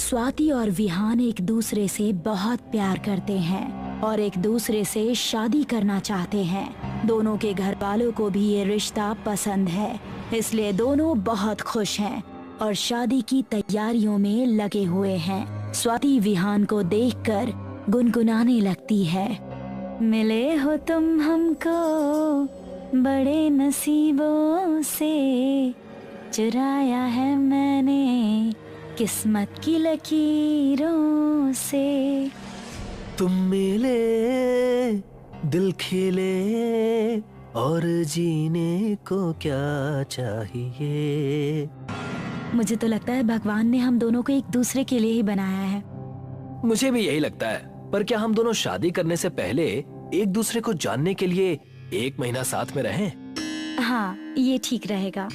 स्वाति और विहान एक दूसरे से बहुत प्यार करते हैं और एक दूसरे से शादी करना चाहते हैं। दोनों के घर वालों को भी ये रिश्ता पसंद है, इसलिए दोनों बहुत खुश हैं और शादी की तैयारियों में लगे हुए हैं। स्वाति विहान को देखकर गुनगुनाने लगती है, मिले हो तुम हमको बड़े नसीबों से, चुराया है मैंने किस्मत की लकीरों से। तुम मिले दिल खिले और जीने को क्या चाहिए। मुझे तो लगता है भगवान ने हम दोनों को एक दूसरे के लिए ही बनाया है। मुझे भी यही लगता है, पर क्या हम दोनों शादी करने से पहले एक दूसरे को जानने के लिए 1 महीना साथ में रहें? हाँ, ये ठीक रहेगा।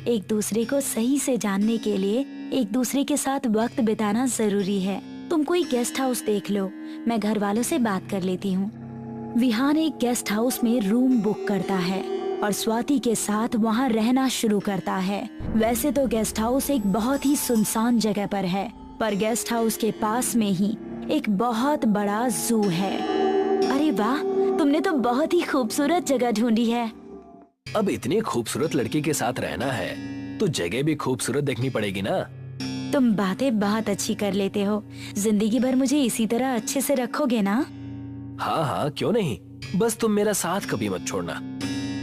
एक दूसरे को सही से जानने के लिए एक दूसरे के साथ वक्त बिताना जरूरी है। तुम कोई गेस्ट हाउस देख लो, मैं घर वालों से बात कर लेती हूँ। विहान एक गेस्ट हाउस में रूम बुक करता है और स्वाति के साथ वहाँ रहना शुरू करता है। वैसे तो गेस्ट हाउस एक बहुत ही सुनसान जगह पर है, पर गेस्ट हाउस के पास में ही एक बहुत बड़ा जू है। अरे वाह, तुमने तो बहुत ही खूबसूरत जगह ढूंढी है। अब इतनी खूबसूरत लड़की के साथ रहना है तो जगह भी खूबसूरत देखनी पड़ेगी ना। तुम बातें बहुत अच्छी कर लेते हो। जिंदगी भर मुझे इसी तरह अच्छे से रखोगे ना? हाँ हाँ, क्यों नहीं, बस तुम मेरा साथ कभी मत छोड़ना।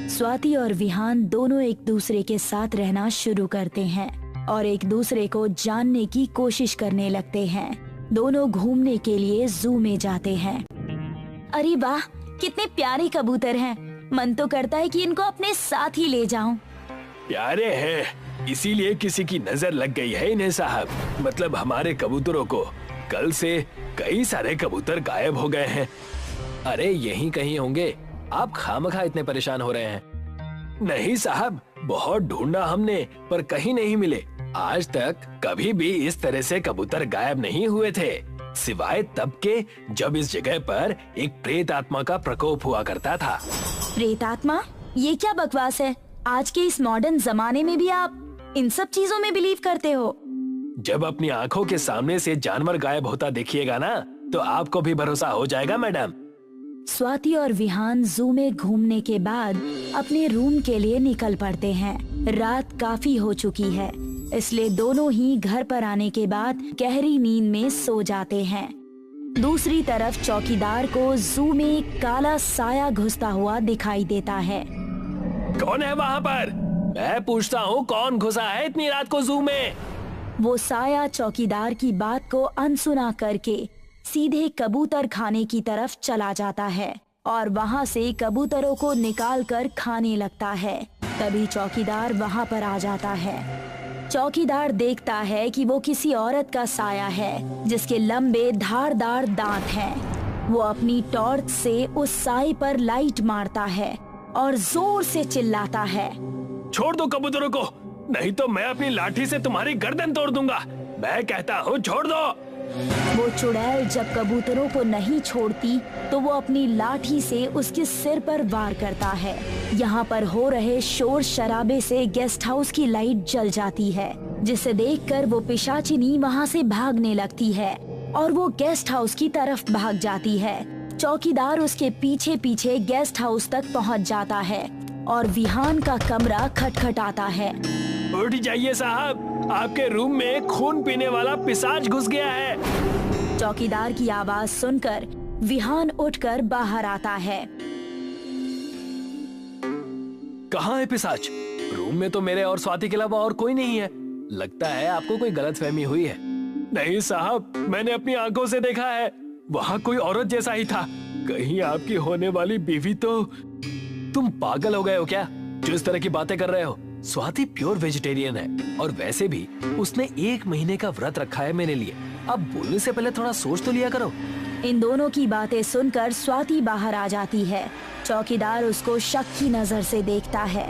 स्वाति और विहान दोनों एक दूसरे के साथ रहना शुरू करते हैं और एक दूसरे को जानने की कोशिश करने लगते हैं। दोनों घूमने के लिए जू में जाते हैं। अरे वाह, कितने प्यारे कबूतर हैं। मन तो करता है कि इनको अपने साथ ही ले जाऊं। प्यारे हैं, इसीलिए किसी की नजर लग गई है इन्हें साहब। मतलब हमारे कबूतरों को। कल से कई सारे कबूतर गायब हो गए हैं। अरे यहीं कहीं होंगे, आप खामखा इतने परेशान हो रहे हैं। नहीं साहब, बहुत ढूंढा हमने पर कहीं नहीं मिले। आज तक कभी भी इस तरह से कबूतर गायब नहीं हुए थे, सिवाय तब के जब इस जगह पर एक प्रेत आत्मा का प्रकोप हुआ करता था। प्रेत आत्मा? ये क्या बकवास है? आज के इस मॉडर्न जमाने में भी आप इन सब चीजों में बिलीव करते हो? जब अपनी आंखों के सामने से जानवर गायब होता देखिएगा ना, तो आपको भी भरोसा हो जाएगा मैडम। स्वाति और विहान जू में घूमने के बाद अपने रूम के लिए निकल पड़ते हैं। रात काफी हो चुकी है, इसलिए दोनों ही घर पर आने के बाद गहरी नींद में सो जाते हैं। दूसरी तरफ चौकीदार को जू में एक काला साया घुसता हुआ दिखाई देता है। कौन है वहाँ पर? मैं पूछता हूँ, कौन घुसा है इतनी रात को जू में? वो साया चौकीदार की बात को अनसुना करके सीधे कबूतर खाने की तरफ चला जाता है और वहाँ से कबूतरों को निकाल कर खाने लगता है। तभी चौकीदार वहाँ पर आ जाता है। चौकीदार देखता है कि वो किसी औरत का साया है जिसके लंबे धारदार दांत हैं। वो अपनी टॉर्च से उस साए पर लाइट मारता है और जोर से चिल्लाता है, छोड़ दो कबूतरों को, नहीं तो मैं अपनी लाठी से तुम्हारी गर्दन तोड़ दूंगा। मैं कहता हूँ छोड़ दो। वो चुड़ैल जब कबूतरों को नहीं छोड़ती तो वो अपनी लाठी से उसके सिर पर वार करता है। यहाँ पर हो रहे शोर शराबे से गेस्ट हाउस की लाइट जल जाती है, जिसे देखकर वो पिशाचिनी वहाँ से भागने लगती है और वो गेस्ट हाउस की तरफ भाग जाती है। चौकीदार उसके पीछे पीछे गेस्ट हाउस तक पहुँच जाता है और विहान का कमरा खटखटाता है। उठ जाइए साहब, आपके रूम में खून पीने वाला पिशाच घुस गया है। चौकीदार की आवाज सुनकर विहान उठकर बाहर आता है। कहाँ है पिशाच? रूम में तो मेरे और स्वाति के अलावा और कोई नहीं है। लगता है आपको कोई गलतफहमी हुई है। नहीं साहब, मैंने अपनी आंखों से देखा है, वहाँ कोई औरत जैसा ही था। कहीं आपकी होने वाली बीवी तो। तुम पागल हो गए हो क्या जो इस तरह की बातें कर रहे हो? स्वाति प्योर वेजिटेरियन है और वैसे भी उसने 1 महीने का व्रत रखा है मेरे लिए। अब बोलने से पहले थोड़ा सोच तो लिया करो। इन दोनों की बातें सुनकर स्वाति बाहर आ जाती है। चौकीदार उसको शक की नजर से देखता है।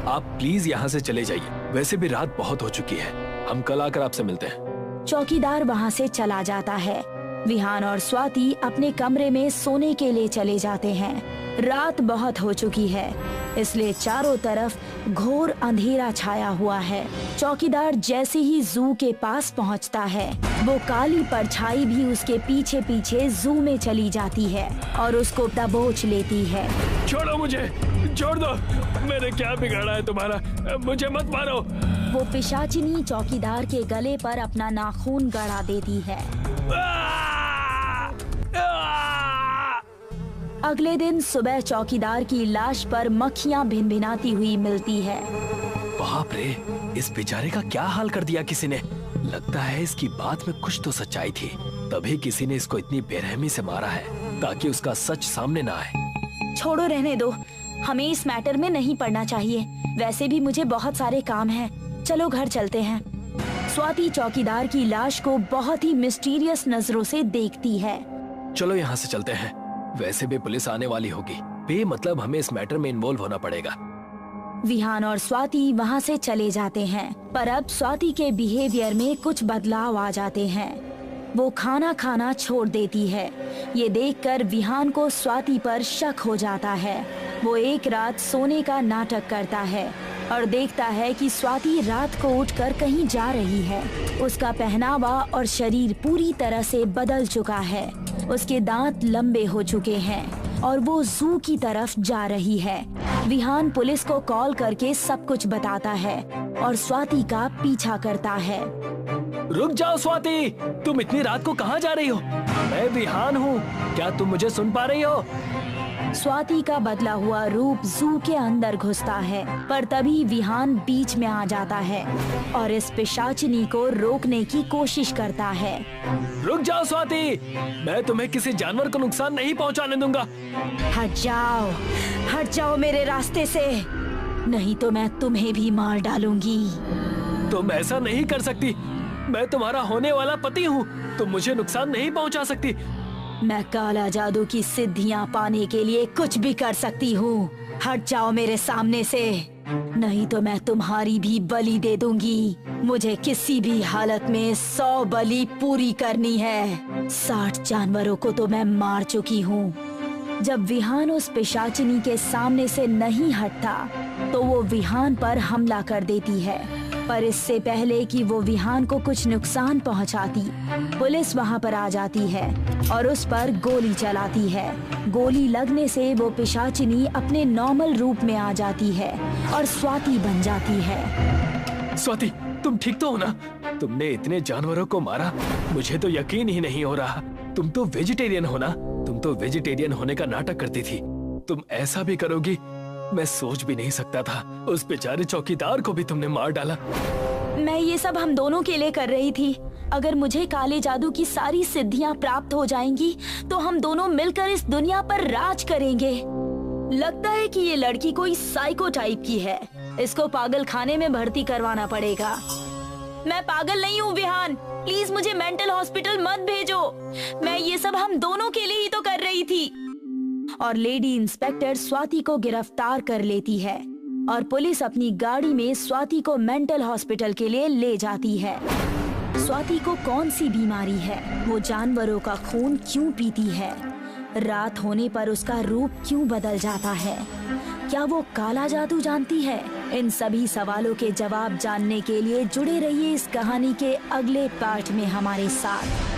आप प्लीज यहाँ से चले जाइए, वैसे भी रात बहुत हो चुकी है। हम कल आकर आपसे मिलते हैं। चौकीदार वहाँ से चला जाता है विहान और स्वाति अपने कमरे में सोने के लिए चले जाते हैं। रात बहुत हो चुकी है, इसलिए चारों तरफ घोर अंधेरा छाया हुआ है। चौकीदार जैसे ही जू के पास पहुंचता है, वो काली परछाई भी उसके पीछे पीछे जू में चली जाती है और उसको दबोच लेती है। छोड़ो मुझे, छोड़ दो, मैंने क्या बिगाड़ा है तुम्हारा, मुझे मत मारो। वो पिशाचिनी चौकीदार के गले पर अपना नाखून गड़ा देती है। अगले दिन सुबह चौकीदार की लाश पर मक्खियां भिनभिनाती हुई मिलती है। बाप रे, इस बेचारे का क्या हाल कर दिया किसी ने। लगता है इसकी बात में कुछ तो सच्चाई थी, तभी किसी ने इसको इतनी बेरहमी से मारा है ताकि उसका सच सामने ना आए। छोड़ो, रहने दो, हमें इस मैटर में नहीं पड़ना चाहिए। वैसे भी मुझे बहुत सारे काम हैं। चलो घर चलते हैं। स्वाति चौकीदार की लाश को बहुत ही मिस्टीरियस नजरों से देखती है। चलो यहाँ से चलते हैं, वैसे भी पुलिस आने वाली होगी, बेमतलब हमें इस मैटर में इन्वॉल्व होना पड़ेगा। विहान और स्वाति वहाँ से चले जाते हैं, पर अब स्वाति के बिहेवियर में कुछ बदलाव आ जाते हैं। वो खाना खाना छोड़ देती है। ये देखकर विहान को स्वाति पर शक हो जाता है। वो एक रात सोने का नाटक करता है और देखता है कि स्वाति रात को उठकर कहीं जा रही है। उसका पहनावा और शरीर पूरी तरह से बदल चुका है। उसके दांत लंबे हो चुके हैं और वो जू की तरफ जा रही है। विहान पुलिस को कॉल करके सब कुछ बताता है और स्वाति का पीछा करता है। रुक जाओ स्वाति, तुम इतनी रात को कहाँ जा रही हो? मैं विहान हूँ, क्या तुम मुझे सुन पा रही हो? स्वाति का बदला हुआ रूप जू के अंदर घुसता है, पर तभी विहान बीच में आ जाता है और इस पिशाचिनी को रोकने की कोशिश करता है। रुक जाओ स्वाति, मैं तुम्हें किसी जानवर को नुकसान नहीं पहुंचाने दूंगा। हट जाओ मेरे रास्ते से, नहीं तो मैं तुम्हें भी मार डालूंगी। तुम ऐसा नहीं कर सकती, मैं तुम्हारा होने वाला पति हूँ, तुम मुझे नुकसान नहीं पहुंचा सकती। मैं काला जादू की सिद्धियां पाने के लिए कुछ भी कर सकती हूँ। हट जाओ मेरे सामने से, नहीं तो मैं तुम्हारी भी बलि दे दूंगी। मुझे किसी भी हालत में 100 बलि पूरी करनी है। 60 जानवरों को तो मैं मार चुकी हूँ। जब विहान उस पिशाचिनी के सामने से नहीं हटता, तो वो विहान पर हमला कर देती है, पर इससे पहले कि वो विहान को कुछ नुकसान पहुंचाती, पुलिस वहां पर आ जाती है और उस पर गोली चलाती है। गोली लगने से वो पिशाचिनी अपने नॉर्मल रूप में आ जाती है और स्वाति बन जाती है। स्वाति, तुम ठीक तो हो ना? तुमने इतने जानवरों को मारा, मुझे तो यकीन ही नहीं हो रहा। तुम तो वेजिटेरियन हो ना? तुम तो वेजिटेरियन होने का नाटक करती थी, तुम ऐसा भी करोगी? मैं सोच भी नहीं सकता था। उस बेचारे चौकीदार को भी तुमने मार डाला। मैं ये सब हम दोनों के लिए कर रही थी। अगर मुझे काले जादू की सारी सिद्धियां प्राप्त हो जाएंगी, तो हम दोनों मिलकर इस दुनिया पर राज करेंगे। लगता है कि ये लड़की कोई साइको टाइप की है। इसको पागल खाने में भर्ती करवाना पड़ेगा। मैं पागल नहीं हूँ विहान, प्लीज मुझे मेंटल हॉस्पिटल मत भेजो। मैं ये सब हम दोनों के लिए ही तो कर रही थी। और लेडी इंस्पेक्टर स्वाति को गिरफ्तार कर लेती है और पुलिस अपनी गाड़ी में स्वाति को मेंटल हॉस्पिटल के लिए ले जाती है। स्वाति को कौन सी बीमारी है? वो जानवरों का खून क्यों पीती है? रात होने पर उसका रूप क्यों बदल जाता है? क्या वो काला जादू जानती है? इन सभी सवालों के जवाब जानने के लिए जुड़े रहिए इस कहानी के अगले पार्ट में हमारे साथ।